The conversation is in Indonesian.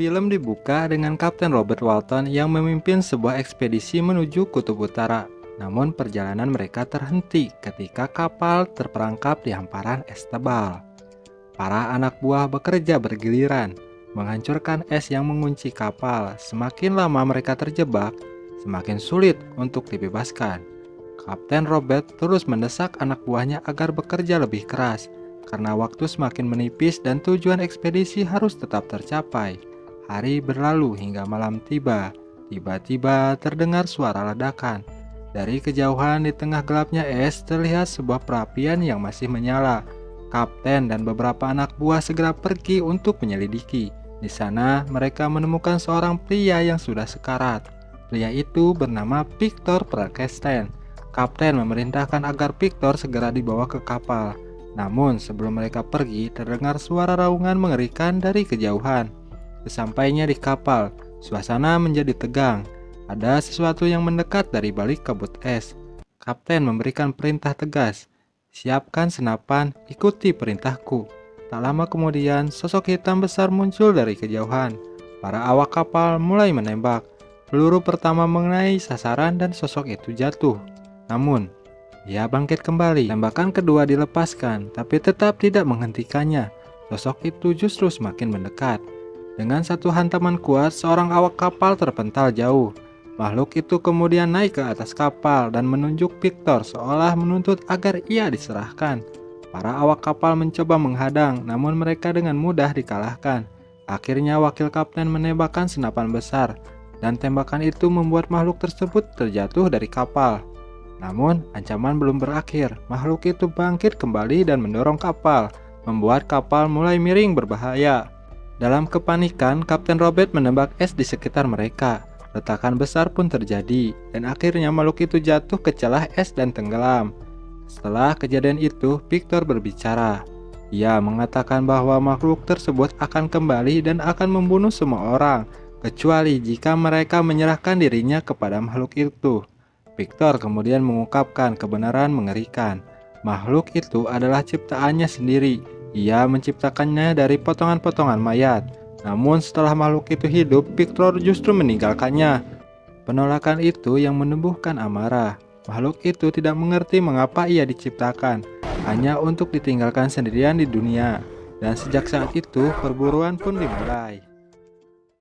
Film dibuka dengan Kapten Robert Walton yang memimpin sebuah ekspedisi menuju Kutub Utara. Namun perjalanan mereka terhenti ketika kapal terperangkap di hamparan es tebal. Para anak buah bekerja bergiliran, menghancurkan es yang mengunci kapal. Semakin lama mereka terjebak, semakin sulit untuk dibebaskan. Kapten Robert terus mendesak anak buahnya agar bekerja lebih keras, karena waktu semakin menipis dan tujuan ekspedisi harus tetap tercapai. Hari berlalu hingga malam tiba. Tiba-tiba terdengar suara ledakan. Dari kejauhan di tengah gelapnya es terlihat sebuah perapian yang masih menyala. Kapten dan beberapa anak buah segera pergi untuk menyelidiki. Di sana mereka menemukan seorang pria yang sudah sekarat. Pria itu bernama Victor Frankenstein. Kapten memerintahkan agar Victor segera dibawa ke kapal. Namun sebelum mereka pergi terdengar suara raungan mengerikan dari kejauhan. Sesampainya di kapal, suasana menjadi tegang. Ada sesuatu yang mendekat dari balik kabut es. Kapten memberikan perintah tegas, "Siapkan senapan, ikuti perintahku." Tak lama kemudian, sosok hitam besar muncul dari kejauhan. Para awak kapal mulai menembak. Peluru pertama mengenai sasaran dan sosok itu jatuh. Namun, dia bangkit kembali. Tembakan kedua dilepaskan, tapi tetap tidak menghentikannya. Sosok itu justru semakin mendekat. Dengan satu hantaman kuat, seorang awak kapal terpental jauh. Makhluk itu kemudian naik ke atas kapal dan menunjuk Victor seolah menuntut agar ia diserahkan. Para awak kapal mencoba menghadang, namun mereka dengan mudah dikalahkan. Akhirnya wakil kapten menembakkan senapan besar, dan tembakan itu membuat makhluk tersebut terjatuh dari kapal. Namun, ancaman belum berakhir. Makhluk itu bangkit kembali dan mendorong kapal, membuat kapal mulai miring berbahaya. Dalam kepanikan, Kapten Robert menembak es di sekitar mereka. Retakan besar pun terjadi, dan akhirnya makhluk itu jatuh ke celah es dan tenggelam. Setelah kejadian itu, Victor berbicara. Ia mengatakan bahwa makhluk tersebut akan kembali dan akan membunuh semua orang, kecuali jika mereka menyerahkan dirinya kepada makhluk itu. Victor kemudian mengungkapkan kebenaran mengerikan. Makhluk itu adalah ciptaannya sendiri. Ia menciptakannya dari potongan-potongan mayat. Namun setelah makhluk itu hidup, Victor justru meninggalkannya. Penolakan itu yang menumbuhkan amarah. Makhluk itu tidak mengerti mengapa ia diciptakan, hanya untuk ditinggalkan sendirian di dunia. Dan sejak saat itu, perburuan pun dimulai.